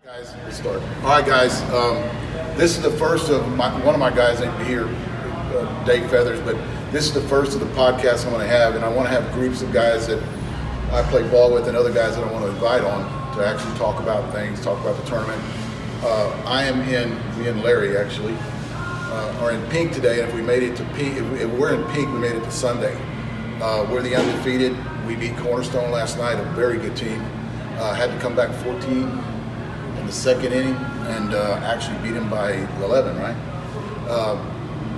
Guys, let's start. All right, guys. This is the first of one of my guys ain't here, Dave Feathers, but this is the first of the podcasts I'm going to have, and I want to have groups of guys that I play ball with and other guys that I want to invite on to actually talk about things, talk about the tournament. Me and Larry actually are in pink today, and if we made it to pink, if we're in pink, we made it to Sunday. We're the undefeated. We beat Cornerstone last night, a very good team. Had to come back 14 in the second inning and actually beat him by 11, right?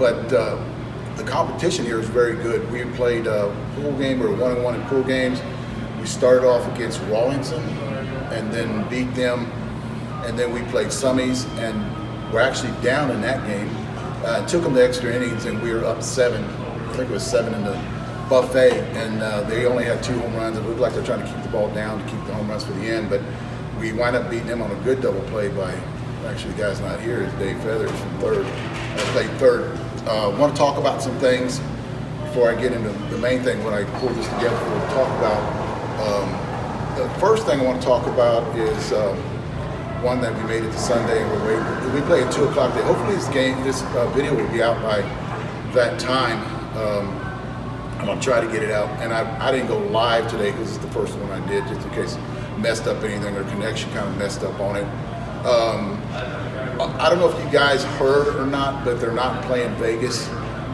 But the competition here is very good. We played a pool game, we were 1-1 in pool games. We started off against Rawlingson and then beat them, and then we played Summies and we're actually down in that game. Took them to extra innings and we were up 7. I think it was 7 in the buffet, and they only had 2 home runs. It looked like they're trying to keep the ball down to keep the home runs for the end, but we wind up beating them on a good double play by, actually the guy's not here, it's Dave Feathers from third. I played third. I want to talk about some things before I get into the main thing when I pull this together for to talk about. The first thing I want to talk about is one that we made it to Sunday, and we're waiting. We play at 2 o'clock today. Hopefully this video will be out by that time. I'm going to try to get it out. And I didn't go live today because it's the first one I did, just in case messed up anything or connection kind of messed up on it. I don't know if you guys heard or not, but they're not playing Vegas.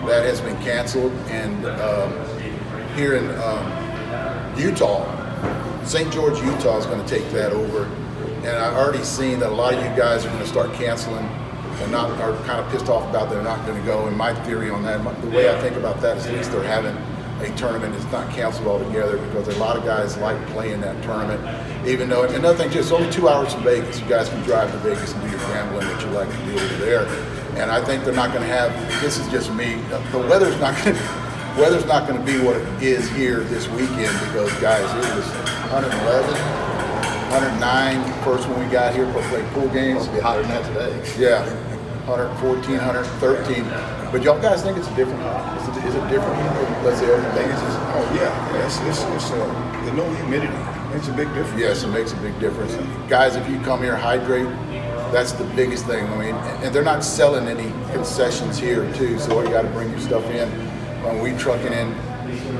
That has been canceled. And here in Utah, St. George, Utah is going to take that over. And I've already seen that a lot of you guys are going to start canceling and are kind of pissed off about they're not going to go. And my theory on that, the way I think about that is at least they're having a tournament. It's not canceled altogether because a lot of guys like playing that tournament. Even though, and another thing too, it's only 2 hours from Vegas. You guys can drive to Vegas and do your gambling that you like to do over there. And I think they're not going to have, this is just me, the weather's not going to be what it is here this weekend because guys, it was 111. 109 first when we got here, but played pool games. It'll be hotter than that today. Yeah, 114, 113. But y'all guys think it's a different? Is it different? Let's say Vegas is. Oh yeah, it's the no humidity. Makes a big difference. Yes, it makes a big difference. Yeah. Guys, if you come here, hydrate. That's the biggest thing. I mean, and they're not selling any concessions here too. So you got to bring your stuff in. We trucking in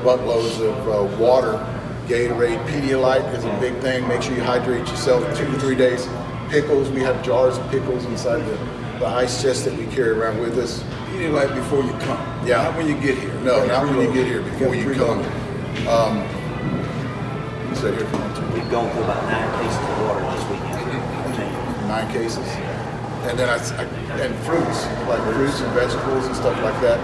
buttloads of water. Gatorade, Pedialyte is a big thing. Make sure you hydrate yourself 2 to 3 days. Pickles, we have jars of pickles inside the ice chest that we carry around with us. Pedialyte before you come. Yeah. Not when you get here. No, not when you get here, before you come. Sit here for 1, 2. We've gone through about 9 cases of water this weekend. 9 cases. And then and fruits, like fruits and vegetables and stuff like that.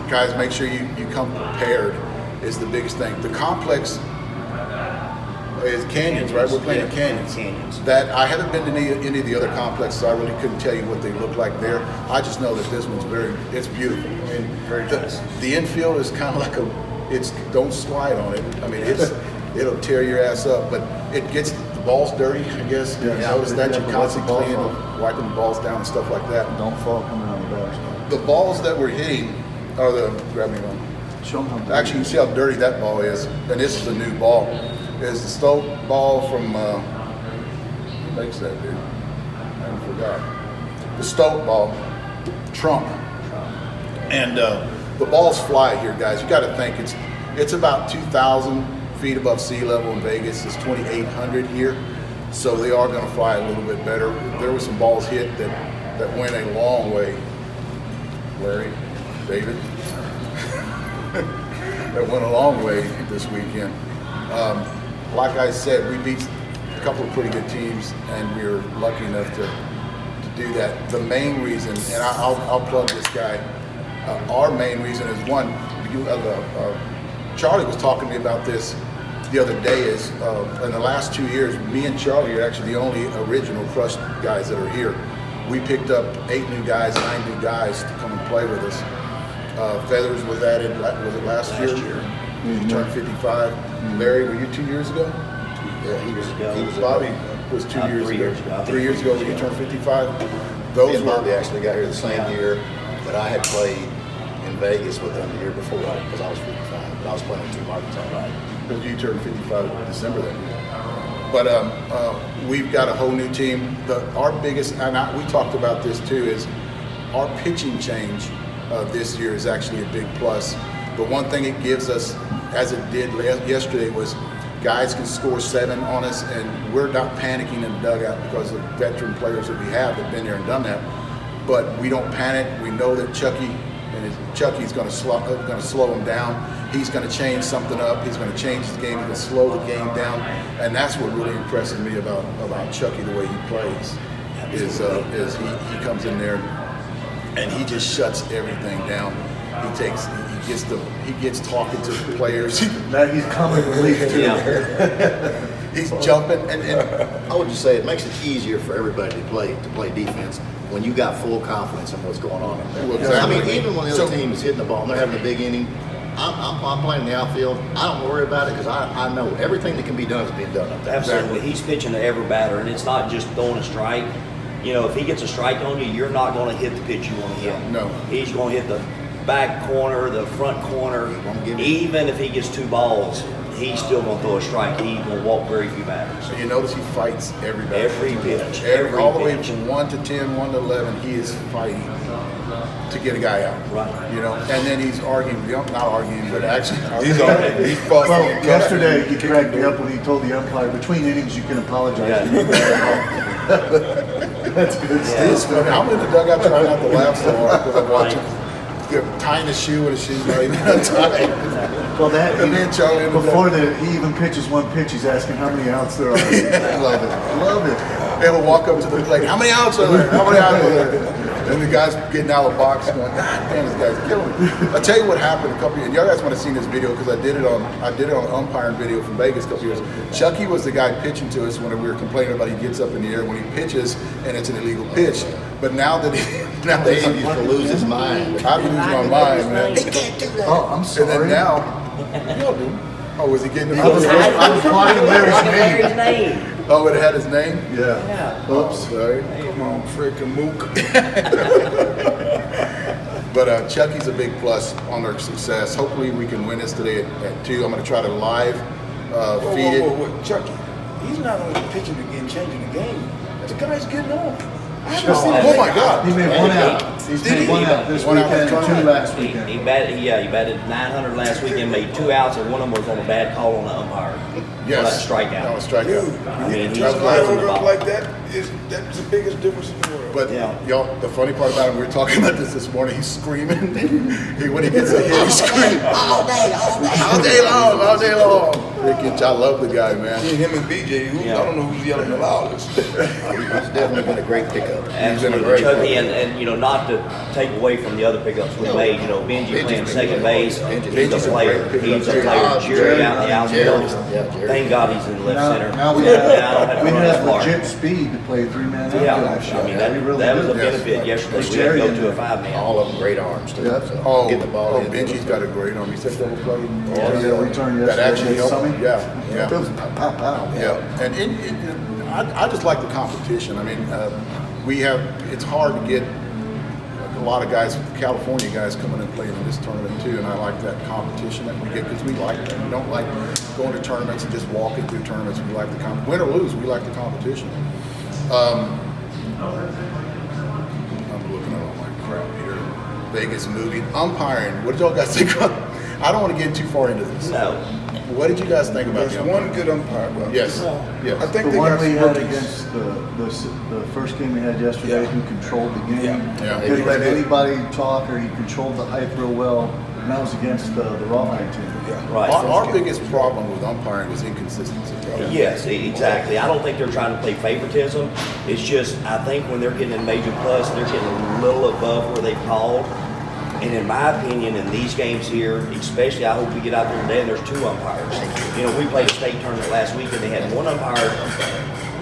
Guys, make sure you come prepared. Is the biggest thing. The complex is Canyons, right? We're playing at Canyons. That I haven't been to any of the other complexes, so I really couldn't tell you what they look like there. I just know that this one's it's beautiful. I mean, very nice. The infield is kind of like don't slide on it. I mean, it'll tear your ass up, but it gets the balls dirty, I guess. Yeah, notice that you're constantly cleaning, wiping the balls down and stuff like that. Don't fall coming on the bars. The balls that we're hitting are grab me one. Actually, you can see how dirty that ball is, and this is a new ball. It's the Stoke ball from, who makes that, dude? I forgot. The Stoke ball, Trump. And the balls fly here, guys. You got to think it's about 2,000 feet above sea level in Vegas. It's 2,800 here, so they are going to fly a little bit better. There were some balls hit that went a long way. Larry, David. That went a long way this weekend. Like I said, we beat a couple of pretty good teams, and we were lucky enough to do that. The main reason, and I'll plug this guy, our main reason is one, Charley was talking to me about this the other day, is in the last 2 years, me and Charley are actually the only original Crush guys that are here. We picked up 8 new guys, 9 new guys to come and play with us. Feathers was added, was it last year? Mm-hmm. He turned 55. Mm-hmm. Larry, were you 2 years ago? Yeah, he was ago. Bobby was 2 years 3 ago. years ago. 3 years ago when you turned 55? Me Those and were, Bobby actually got here the same year, but I had played in Vegas with them the year before because I was 55. But I was playing in 2 Arkansas, right? because you turned 55 in December that year. But we've got a whole new team. Our biggest, and we talked about this too, is our pitching change this year is actually a big plus. But one thing it gives us, as it did yesterday, was guys can score 7 on us, and we're not panicking in the dugout because of veteran players that we have that have been there and done that. But we don't panic. We know that Chucky's going to slow him down. He's going to change something up. He's going to change his game. He's going to slow the game down, and that's what really impresses me about Chucky, the way he plays. Is he comes in there and he just shuts everything down. He gets talking to the players. Now he's coming relief too. He's jumping, and I would just say it makes it easier for everybody to play defense when you got full confidence in what's going on up there. Well, exactly. I mean, even when the other team is hitting the ball and they're having a big inning, I'm playing in the outfield. I don't worry about it because I know everything that can be done is being done up there. Absolutely. He's pitching to every batter, and it's not just throwing a strike. You know, if he gets a strike on you, you're not going to hit the pitch you want to hit. No. He's going to hit the back corner, the front corner. Even if he gets 2 balls, he's still going to throw a strike. He's going to walk very few batters. So you notice he fights every batter. Every pitch. All the way from 1 to 10, 1 to 11, he is fighting to get a guy out. Right. You know, and then he's arguing, not arguing, but actually He's arguing. He's fussing. Well, yesterday he cracked me up when he told the umpire, between innings you can apologize. That's good It's stuff. funny. I'm in the dugout trying not to laugh so hard because I'm watching. Tying his shoe with his shoes not even untied. Well, that And then Charley in the before he even pitches one pitch, he's asking how many outs there are. I love it. Love it. They will walk up to the plate. How many outs are there? How many outs are there? And the guy's getting out of the box going, God damn, this guy's killing me. I'll tell you what happened a couple years. Y'all guys might have seen this video because I did it on umpiring video from Vegas a couple years. Chucky was the guy pitching to us when we were complaining about he gets up in the air when he pitches and it's an illegal pitch. But now that Dave used to lose his mind. I lose my mind, man. Oh, I'm And sorry. then now, y'all do. Oh, was he getting I was blocking Larry's name. Oh, it had his name? Yeah. Oops, sorry. Come on, freaking mook. But Chucky's a big plus on their success. Hopefully we can win this today at 2. I'm going to try to live feed it. Whoa. Chucky, he's not only pitching again, changing the game. The guy's getting on. Oh my God. He made 1 out. He's made 1 out this One out weekend and 2 last He weekend. batted 900 last weekend, made 2 outs, and one of them was on a bad call on the umpire. Yes. Strikeout. No, a strikeout. I mean, he's Just closing the over ball. up like that's the biggest difference in the world. But Yeah. y'all, the funny part about him, we were talking about this morning. He's screaming. When he gets a hit, he's screaming all day long. Ricky, I love the guy, man. Him and BJ, I don't know who's yelling the loudest. He's definitely been a great pickup. Absolutely, Chucky, and not to take away from the other pickups we made. Benji playing second base. He's a player. He's a player. Jerry out in the outfield. Jerry. Thank God he's in left center. Now we I don't have to run as have far. legit speed to play 3-man Yeah, outfield. I mean that was a benefit yesterday. We had to Jerry go in to a there. 5-man. All of them great arms too. Yeah. So get the ball in. Benji's got a great arm. He said double play. Return That actually yesterday. helped. Summit. Yeah. It was pow, pow. Yeah, and I just like the competition. I mean, it's hard to get a lot of guys, California guys, coming and playing in this tournament too, and I like that competition that we get because we like that. We don't like going to tournaments and just walking through tournaments. We like the win or lose, we like the competition. I'm looking at all my crap here. Vegas movie, umpiring. What did y'all guys think about? I don't want to get too far into this. No. What did you guys think about There's the one umpire? good umpire. Well, Yes. I Yes. think The they one got we some had rookies. against the first game we had yesterday, who controlled the game, Yeah. didn't let anybody talk, or he controlled the hype real well. And that was against the Rawhide team. Right. Our biggest problem with umpiring is inconsistency. Yes, exactly. I don't think they're trying to play favoritism. It's just, I think when they're getting in major plus, they're getting a little above where they've called. And in my opinion, in these games here, especially, I hope we get out there today and there's 2 umpires. We played a state tournament last week and they had 1 umpire,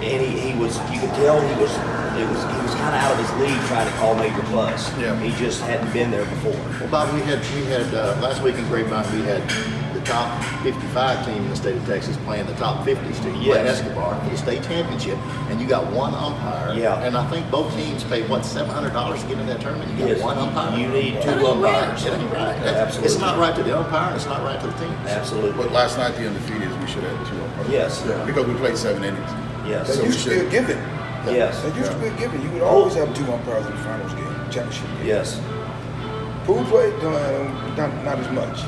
and he was, you could tell he was kind of out of his league trying to call major plus. Yeah. He just hadn't been there before. Well, Bob, we had last week in Grapevine, we had the the top 55 team in the state of Texas playing the top 50s team, playing Escobar for the state championship, and you got one umpire. Yeah. And I think both teams pay, what, $700 to get in that tournament? You got one umpire? You need two That ain't umpires. right. It ain't right. Absolutely. It's not right to the umpire, and it's not right to the teams. Absolutely. But last night, the undefeated, we should have had 2 umpires. Yes. Because we played 7 innings. Yes. That So used to we be a should- given. Yes. That used to be a given. You would always have 2 umpires in the finals game, championship game. Yes. Pool play, not as much.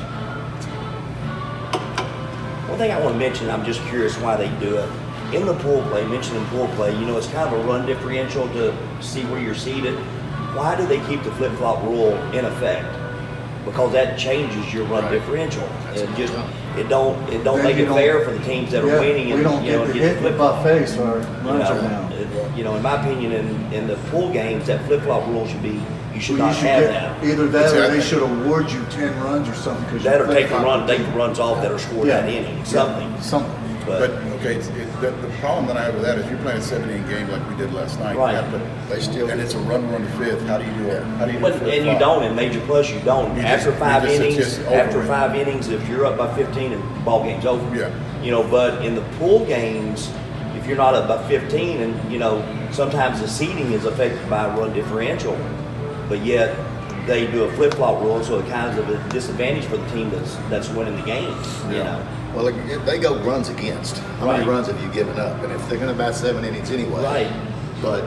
One thing I want to mention, I'm just curious why they do it. In the pool play, mentioning pool play, it's kind of a run differential to see where you're seated. Why do they keep the flip-flop rule in effect? Because that changes your run differential. It don't make it fair for the teams that are winning. We don't get the hit in the buffet, so our runs are down. In my opinion, in the pool games, that flip-flop rule should be, you should not have that. Either that or Exactly. they should award you 10 runs or something. Cause That you or take flip-flop. the runs off that are scored that inning, something. Something. But, okay, the problem that I have with that is you're playing a 7-inning game like we did last night. Right. They still- And it's a run to 5th. How do you do it? How do you do But, and you don't, in Major Plus, you don't. You After just- five you just- it's innings, just over after with. 5 innings, if you're up by 15, and ball game's over. Yeah. But in the pool games, if you're not up by 15, and sometimes the seeding is affected by a run differential, but yet they do a flip-flop rule, so it kind of a disadvantage for the team that's winning the game. Well, they go runs against. How many Right. runs have you given up? And if they're going to bat 7 innings anyway. Right. But,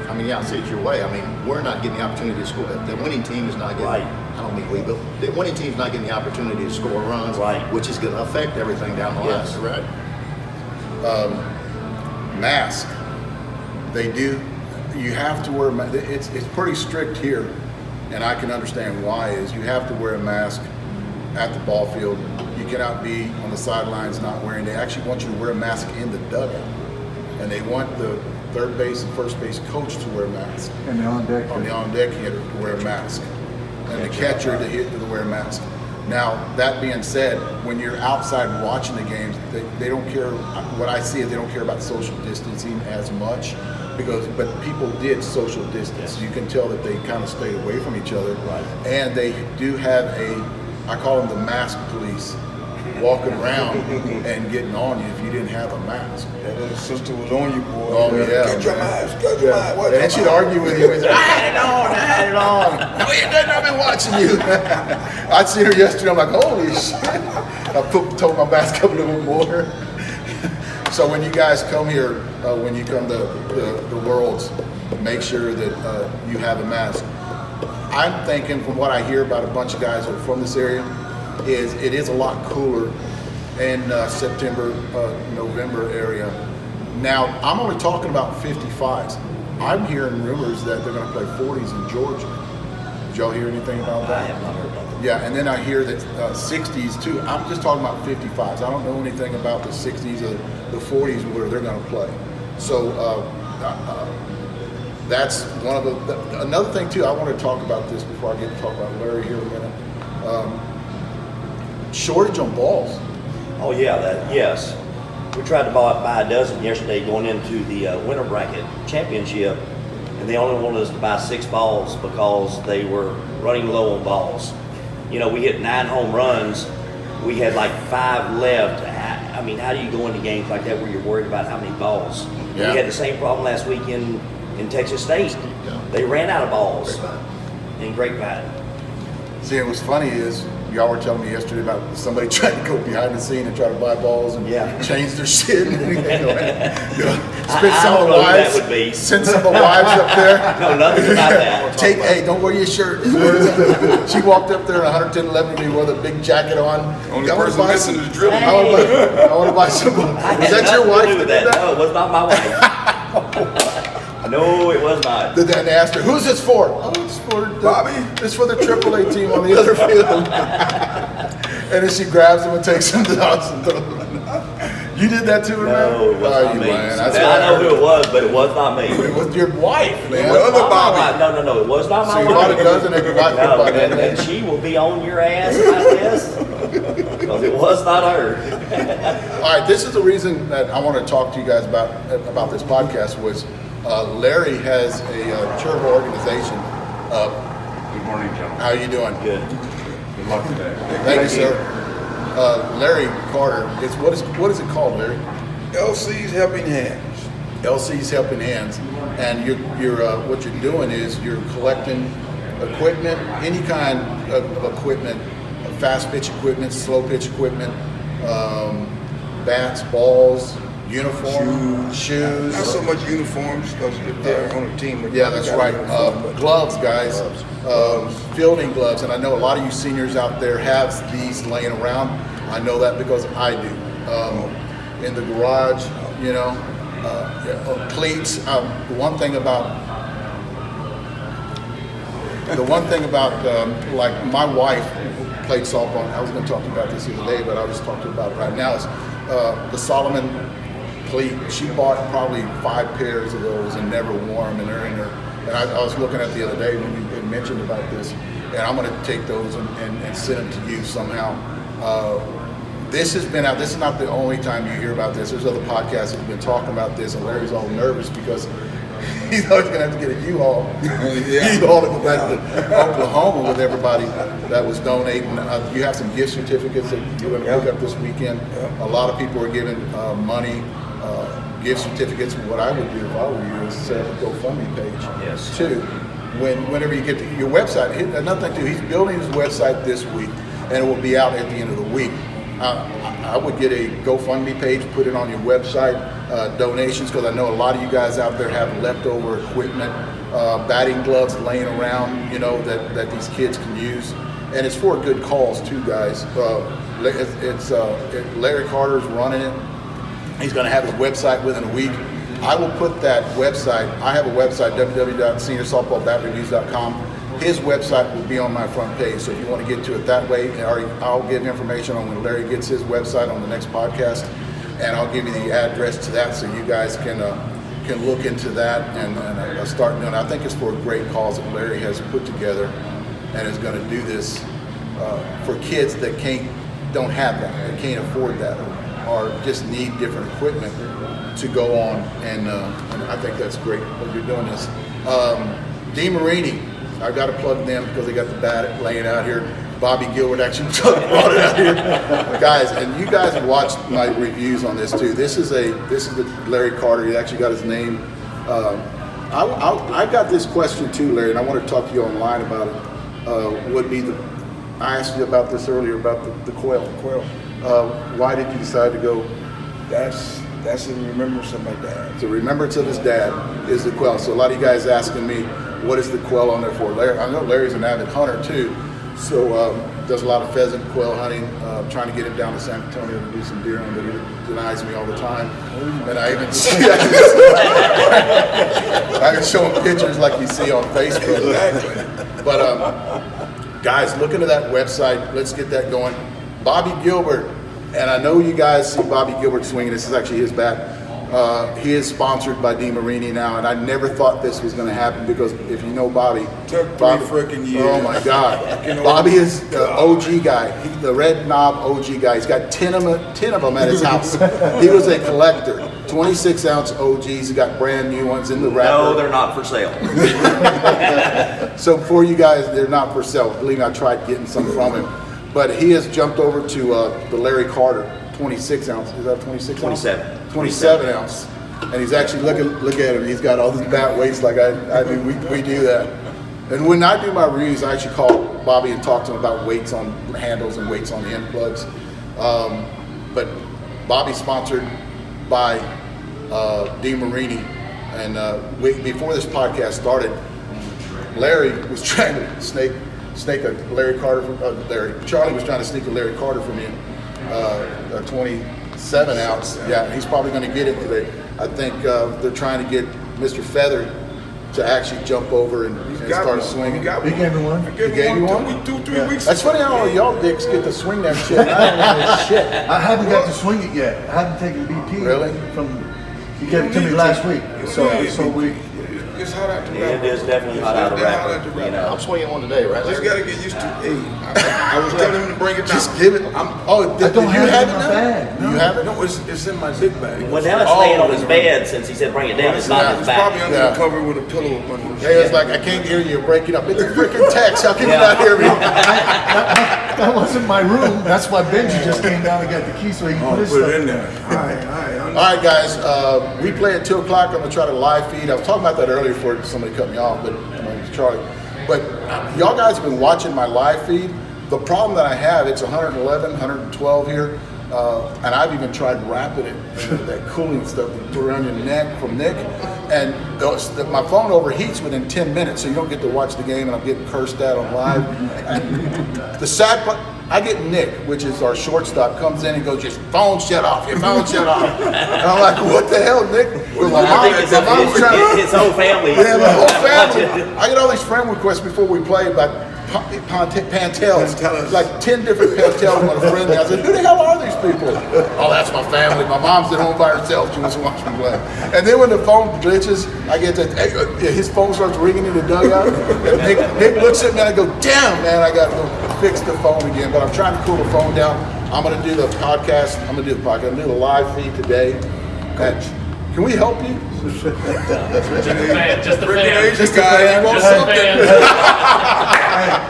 I see it your way. We're not getting the opportunity to score. The winning team is not getting, Right. I don't mean we, but the winning team's not getting the opportunity to score runs, Right. which is going to affect everything down the line, Yes. right? Mask. They do. You have to wear. It's pretty strict here, and I can understand why. Is you have to wear a mask at the ball field. You cannot be on the sidelines not wearing. They actually want you to wear a mask in the dugout, and they want the third base and first base coach to wear a mask. And the on deck. On the on-deck hitter to wear a mask, and the catcher to wear a mask. Now, that being said, when you're outside watching the games, they don't care. What I see is they don't care about social distancing as much, but people did social distance. You can tell that they kind of stayed away from each other. Right. And they do have I call them the mask police, walking around and getting on you if you didn't have a mask. That little sister was on you, boy. Oh, yeah. Get your mask, get your mask. What's And your she'd mask? argue with you. I had it on. No, you didn't. I've been watching you. I'd seen her yesterday. I'm like, holy shit. I told my mask up a little more. So when you guys come here, when you come to the Worlds, make sure that you have a mask. I'm thinking, from what I hear about a bunch of guys that are from this area, is it is a lot cooler in September, November area. Now, I'm only talking about 55s. I'm hearing rumors that they're going to play 40s in Georgia. Did y'all hear anything about I that? have not heard about that. Yeah, and then I hear that 60s too. I'm just talking about 55s. I don't know anything about the 60s or the 40s where they're going to play. So that's one of the. Another thing too, I want to talk about this before I get to talk about Larry here in a minute. Shortage on balls. Oh yeah, yes. We tried to buy a dozen yesterday going into the winter bracket championship, and they only wanted us to buy 6 balls because they were running low on balls. We hit 9 home runs. We had like 5 left. How do you go into games like that where you're worried about how many balls? Yeah. We had the same problem last week in Texas State. Yeah. They ran out of balls Grapevine. in Grapevine. See, and what's funny is y'all were telling me yesterday about somebody trying to go behind the scene and try to buy balls and change their shit and everything. I don't know who that would be. Send some of the wives up there. No, nothing about that. Hey, don't wear your shirt. She walked up there in 110-11 degree with a big jacket on. Only I wanna person buy missing some- is dribbling. I want to buy some. I Was had that your nothing wife to do with that did that? No, it was not my wife. No, it was not. Did that and asked her, "Who's this for?" Oh, it's for Bobby. It's for the AAA team on the other field. And then she grabs him and takes him to the house and throws him. You did that to her, man? No, it was not you me. lying. That's I know who it was, but it was not me. It was your wife, man. It was other not my Bobby. wife. No, it was not So my you bought a wife. dozen and your wife would No, buy and that. she will be on your ass about this because it was not her. All right, this is the reason that I want to talk to you guys about this podcast was Larry has a charitable organization. Good morning, gentlemen. How are you doing? Good. Good luck today. Thank you, sir. Larry Carter. What is it called, Larry? LC's Helping Hands. LC's Helping Hands, and you're what you're doing is you're collecting equipment, any kind of equipment, fast pitch equipment, slow pitch equipment, bats, balls, uniforms, shoes. Not so much uniforms because if they're on a team. Yeah, that's right. Gloves, guys. Fielding gloves, and I know a lot of you seniors out there have these laying around. I know that because I do. In the garage, you know. Cleats. The one thing about like my wife played softball. I was going to talk to you about this the other day, but I'll just talk to you about it right now. Is the Solomon cleat? She bought probably 5 pairs of those and never wore them, and they're in her. And I was looking at the other day when you had mentioned about this, and I'm going to take those and send them to you somehow. This has been out. This is not the only time you hear about this. There's other podcasts that have been talking about this, and Larry's all nervous because he's always going to have to get a U-Haul. U-Haul to go back to Oklahoma with everybody that was donating. You have some gift certificates that you're going to pick up this weekend. A lot of people are giving money, gift certificates. What I would do if I were you is set up a GoFundMe page. Yes. Too. Whenever you get to your website, another thing too, he's building his website this week, and it will be out at the end of the week. I would get a GoFundMe page, put it on your website, donations, because I know a lot of you guys out there have leftover equipment, batting gloves laying around, you know, that these kids can use. And it's for good cause too, guys. Larry Carter's running it. He's going to have his website within a week. I will put that website, I have a website, www.seniorsoftballbatreviews.com. His website will be on my front page, so if you want to get to it that way, I'll give information on when Larry gets his website on the next podcast, and I'll give you the address to that so you guys can look into that and start doing it. I think it's for a great cause that Larry has put together and is going to do this for kids that don't have that, that can't afford that, or just need different equipment to go on, and I think that's great that you're doing this. DeMarini. I got to plug them because they got the bat laying out here. Bobby Gilbert actually brought it out here, guys. And you guys have watched my reviews on this too. This is the Larry Carter. He actually got his name. I got this question too, Larry, and I want to talk to you online about it. I asked you about this earlier about the quail. Why did you decide to go? That's in remembrance of my dad. The remembrance of his dad is the quail. So a lot of you guys asking me, what is the quail on there for? Larry, I know Larry's an avid hunter too, so does a lot of pheasant quail hunting. Trying to get him down to San Antonio to do some deer hunting, but he denies me all the time. And I even I can show him pictures like you see on Facebook. Exactly. But guys, look into that website. Let's get that going. Bobby Gilbert, and I know you guys see Bobby Gilbert swinging. This is actually his bat. He is sponsored by DeMarini now, and I never thought this was going to happen because if you know Bobby, Took 3 freaking years. Oh my God, Bobby is the OG guy. He's the red knob OG guy. He's got 10 of them at his house. He was a collector. 26-ounce OGs. He got brand new ones in the wrapper. No, they're not for sale. So for you guys, they're not for sale. Believe me, I tried getting some from him, but he has jumped over to the Larry Carter 26-ounce. Is that 26? 27 ounce, and he's actually look at him. He's got all these bat weights like I do. We do that, and when I do my reviews, I actually call Bobby and talk to him about weights on handles and weights on end plugs. But Bobby's sponsored by DeMarini, and before this podcast started, Larry was trying to snake a Larry Carter. Charley was trying to sneak a Larry Carter from him, a 27 ounce. Yeah, he's probably going to get it today. I think they're trying to get Mr. Feather to actually jump over and start swinging. He gave me one. He gave you one? 2-3 weeks. That's funny how all y'all dicks get to swing that shit. I don't know shit. I haven't got to swing it yet. I haven't taken BP. Really? He gave it to me last week. So we. It's hot out the It is definitely hot out of the wrapper. You know. I'm swinging one today, right? Just Larry? gotta get used to it. I was telling him to bring it down. Just give it. I don't have it in my bag. Do you have it? No, it's in my big bag. Well, now it's laying on his bed since he said bring it down. It's not in his It's probably back. under the cover with a pillow under it. Hey, it's like I can't hear you. You're breaking up. It's a freaking text. How can you not hear me? That wasn't my room. That's why Benji just came down and got the key so he can put his Put stuff it in there. All right. All right, guys. We play at 2 o'clock. I'm gonna try to live feed. I was talking about that earlier before somebody cut me off, but my name's Charlie. But y'all guys have been watching my live feed. The problem that I have, it's 111, 112 here, and I've even tried wrapping it in that cooling stuff you put around your neck from Nick, and my phone overheats within 10 minutes, so you don't get to watch the game, and I'm getting cursed at on live. The sad part, I get Nick, which is our shortstop, comes in and goes, "Your phone shut off, your phone shut off." And I'm like, "What the hell, Nick?" Well, my mom was trying to, his whole family. yeah, my whole family. I get all these friend requests before we play about Pantels, like 10 different Pantels on a friend. I said, "Who the hell are these people?" "Oh, that's my family. My mom's at home by herself. She wants to watch me play." And then when the phone glitches, I get that his phone starts ringing in the dugout. And Nick looks at me and I go, "Damn, man, I got to go fix the phone again." But I'm trying to cool the phone down. I'm going to do the podcast. I'm going to do the live feed today. Coach, can we help you? Just a fan. Just a fan.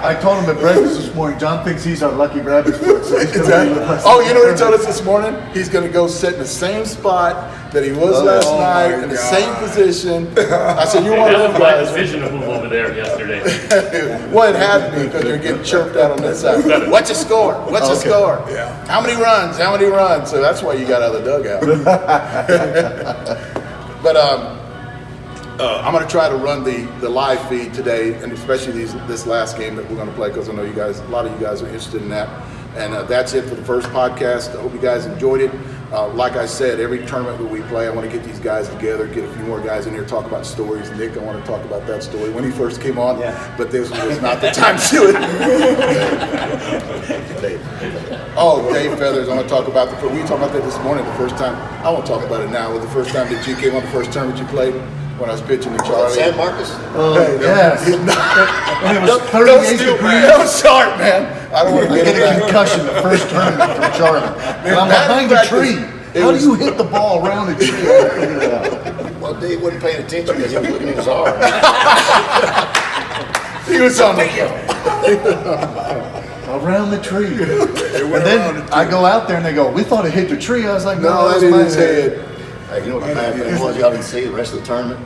I told him at breakfast this morning, John thinks he's our lucky rabbit foot, so he's going to be with us. Oh, you know what he told us this morning? He's going to go sit in the same spot that he was last night, in the same position. I said, "You want to live, His guys?" vision to move over there yesterday. Well, it had to be because you're getting chirped out on this side. What's your score? What's your score? Yeah. How many runs? How many runs? So that's why you got out of the dugout. But I'm going to try to run the live feed today, and especially this last game that we're going to play, because I know a lot of you guys are interested in that. And that's it for the first podcast. I hope you guys enjoyed it. Like I said, every tournament that we play, I want to get these guys together, get a few more guys in here, talk about stories. Nick, I want to talk about that story when he first came on, but this was not the time to do it. Oh, Dave Feathers, I want to talk about we talked about that this morning, the first time. I won't talk about it now, but the first time that you came on, the first tournament you played, when I was pitching to Charley. San Marcos? Yes. And it was 38 degrees. That was sharp, man. I don't want to I get get into a that. concussion the first tournament from Charlie. And I'm behind a tree. How do you hit the ball around a tree? I figured it out. Well, Dave wasn't paying attention because he was looking at his arm. He was on the Around the tree. And then I go out there and they go, "We thought it hit the tree." I was like, No, "No, that that was my his head." head. Hey, you know what the bad thing was? Y'all didn't see the rest of the tournament?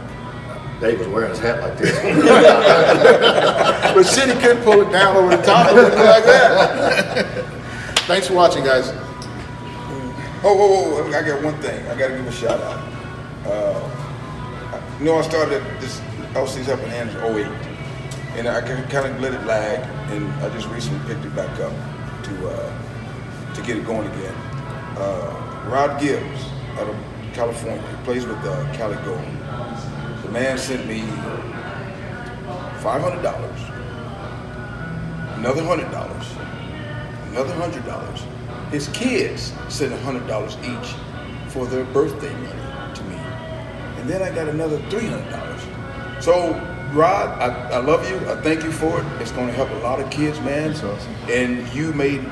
Dave was wearing his hat like this. But shit, he couldn't pull it down over the top of it like that. Thanks for watching, guys. Oh, I got one thing. I got to give a shout out. I started this LC's up in hands 08, and I kind of let it lag, and I just recently picked it back up to get it going again. Rod Gibbs out of California, he plays with Cali Gold. The man sent me $500, another $100, another $100. His kids sent $100 each for their birthday money to me. And then I got another $300. So, Rod, I love you. I thank you for it. It's going to help a lot of kids, man. That's awesome. And you made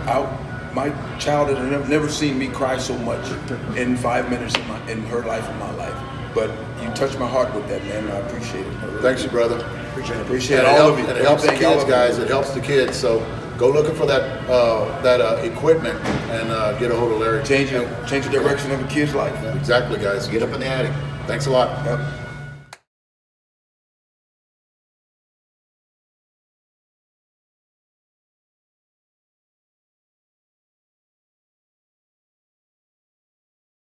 my child had never seen me cry so much in 5 minutes in her life and my life. But you touched my heart with that, man. I appreciate it. Thanks, you brother. Appreciate And all of you. And it helps the Everything, all kids, of you. guys. It helps the kids. So go looking for that equipment and get a hold of Larry. Change the direction of a kid's life. Exactly, guys. Get up in the attic. Thanks a lot. Yep.